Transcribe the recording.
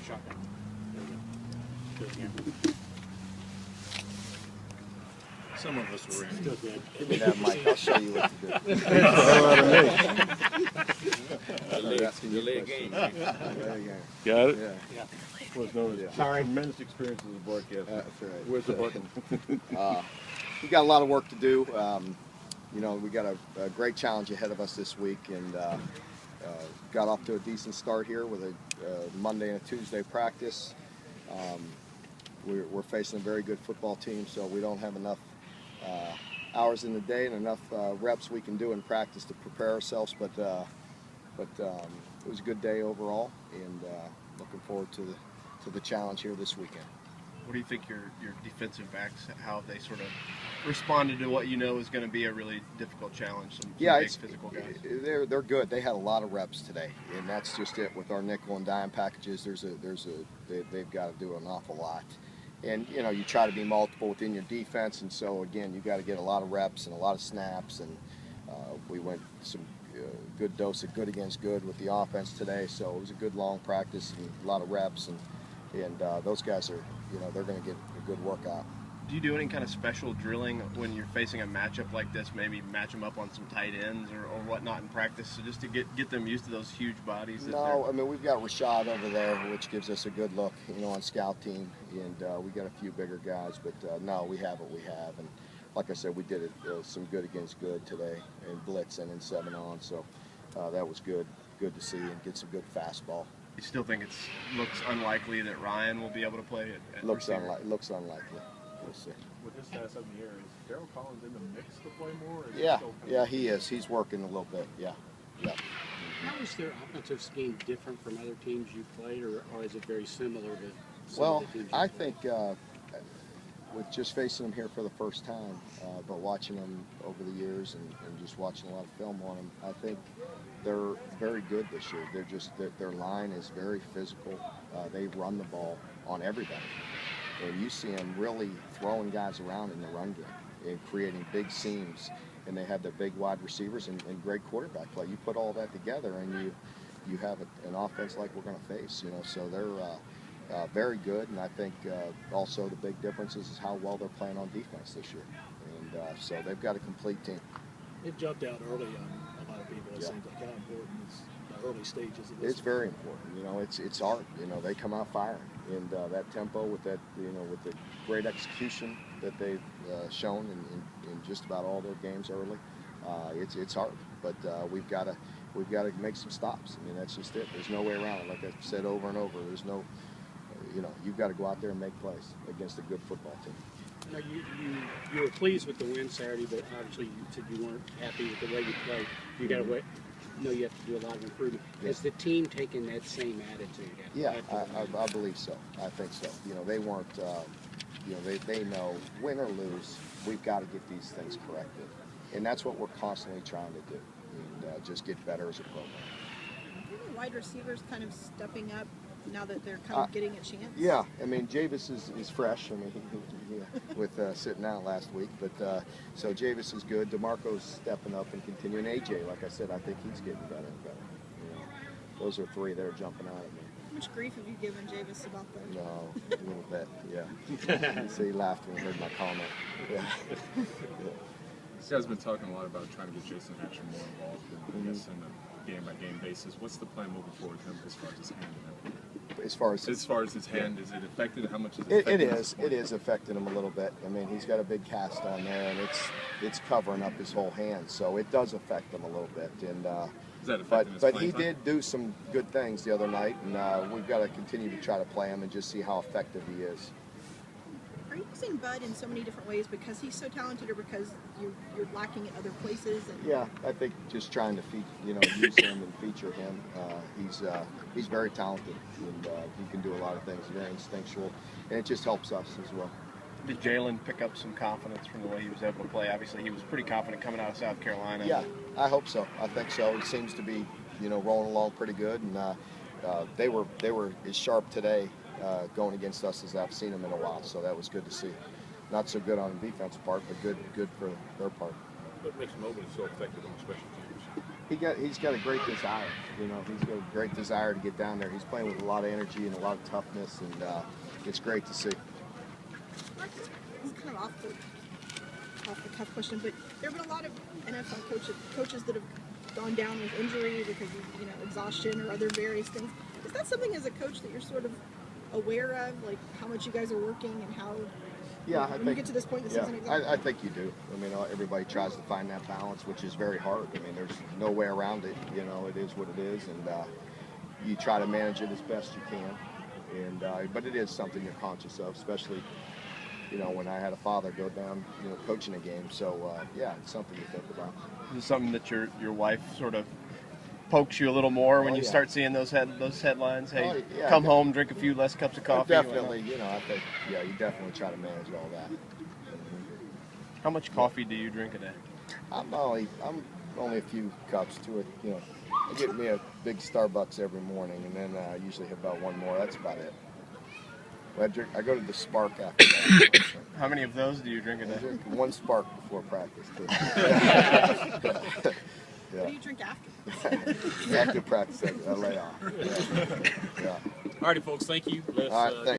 Shotgun. There we go. Do it again. Some of us were in. Still good. Give me that mic. I'll show you what to do. The leg game. There you go. Got it? Yeah. Was known as tremendous experience as a broadcaster. That's right. Where's the button? We got a lot of work to do. You know, we got a great challenge ahead of us this week, and got off to a decent start here with a Monday and a Tuesday practice. We're facing a very good football team, so we don't have enough hours in the day and enough reps we can do in practice to prepare ourselves. But it was a good day overall, and looking forward to the challenge here this weekend. What do you think your defensive backs, how they sort of responded to what you know is going to be a really difficult challenge? Some big physical guys. They're good. They had a lot of reps today, and that's just it. With our nickel and dime packages, they've got to do an awful lot. And you know, you try to be multiple within your defense, and so again, you got to get a lot of reps and a lot of snaps. And we went some good dose of good against good with the offense today, so it was a good long practice and a lot of reps. And those guys are, you know, they're going to get a good workout. Do you do any kind of special drilling when you're facing a matchup like this? Maybe match them up on some tight ends or whatnot in practice, so just to get them used to those huge bodies? No, I mean, we've got Rashad over there, which gives us a good look, you know, on scout team, and we got a few bigger guys, but no, we have what we have. And like I said, we did some good against good today, and blitzing and 7-on, so that was good to see and get some good fastball. You still think it looks unlikely that Ryan will be able to play at looks receiver? Looks unlikely. We'll see. With this status up in the air, is Darryl Collins in the mix to play more? Yeah, he is. He's working a little bit. Yeah. How is their offensive scheme different from other teams you played, or is it very similar to some Well, of the teams you I played? think with just facing them here for the first time, but watching them over the years and just watching a lot of film on them, I think they're very good this year. They're just their line is very physical. They run the ball on everybody. And you see them really throwing guys around in the run game and creating big seams. And they have their big wide receivers and great quarterback play. You put all that together, and you have an offense like we're going to face. You know, so they're very good. And I think also the big difference is how well they're playing on defense this year. And so they've got a complete team. It jumped out early on a lot of people. It seems like how important is the early stages of this. It's very important. You know, it's art. You know, they come out firing, and that tempo with that, you know, with the great execution that they've shown in just about all their games early, it's hard. But we've got to make some stops. I mean, that's just it. There's no way around it. Like I've said over and over, there's no, you know, you've got to go out there and make plays against a good football team. You know, you were pleased with the win Saturday, but obviously you said you weren't happy with the way you played. You got to wait. You know, you have to do a lot of improvement. Yeah. Has the team taken that same attitude? I believe so. I think so. You know, they weren't. You know, they know win or lose, we've got to get these things corrected, and that's what we're constantly trying to do, and just get better as a program. Are the wide receivers kind of stepping up now that they're kind of getting a chance? Yeah, I mean, Javis is fresh. I mean, he with sitting out last week, but so Javis is good. DeMarco's stepping up and continuing. AJ, like I said, I think he's getting better and better. You know, those are three that are jumping out at me. How much grief have you given Javis about that? No, a little bit, yeah. So he laughed when he heard my comment. Yeah. This guy's been talking a lot about trying to get Jason Hatcher more involved in this on a game-by-game basis. What's the plan moving forward with him as far as his hand? As far as his hand, is it affected? How much is it affected? It is affecting him a little bit. I mean, he's got a big cast on there, and it's covering up his whole hand, so it does affect him a little bit. And is that affecting his but playing he time? did do some good things the other night, and we've got to continue to try to play him and just see how effective he is. Are you using Bud in so many different ways because he's so talented, or because you're lacking in other places? And Yeah, I think just trying to use him and feature him. He's very talented, and he can do a lot of things. Very instinctual, and it just helps us as well. Did Jalen pick up some confidence from the way he was able to play? Obviously, he was pretty confident coming out of South Carolina. Yeah, I hope so. I think so. He seems to be, rolling along pretty good, and they were as sharp today going against us as I've seen them in a while. So that was good to see. Not so good on the defensive part, but good for their part. What makes Mobley so effective on special teams? He's got a great desire. You know, he's got a great desire to get down there. He's playing with a lot of energy and a lot of toughness, and it's great to see. This is kind of off the cuff question, but there have been a lot of NFL coaches that have gone down with injury because of exhaustion or other various things. Is that something as a coach that you're sort of aware of, like how much you guys are working and how? Yeah, when you get to this point in the season, exactly. I think you do. I mean, everybody tries to find that balance, which is very hard. I mean, there's no way around it. You know, it is what it is, and you try to manage it as best you can. And but it is something you're conscious of, especially when I had a father go down, coaching a game. So yeah, it's something to think about. Is it something that your wife sort of pokes you a little more when you yeah. start seeing those headlines? Hey, yeah, come home, drink a few less cups of coffee. Definitely, I think you definitely try to manage all that. How much coffee do you drink a day? I'm only a few cups to it. I get me a big Starbucks every morning, and then I usually have about one more. That's about it. I go to the Spark after that. How many of those do you drink a day? I drink one Spark before practice, too. What do you drink after? After practice, I lay off. Yeah. All righty, folks. Thank you. All right, thanks.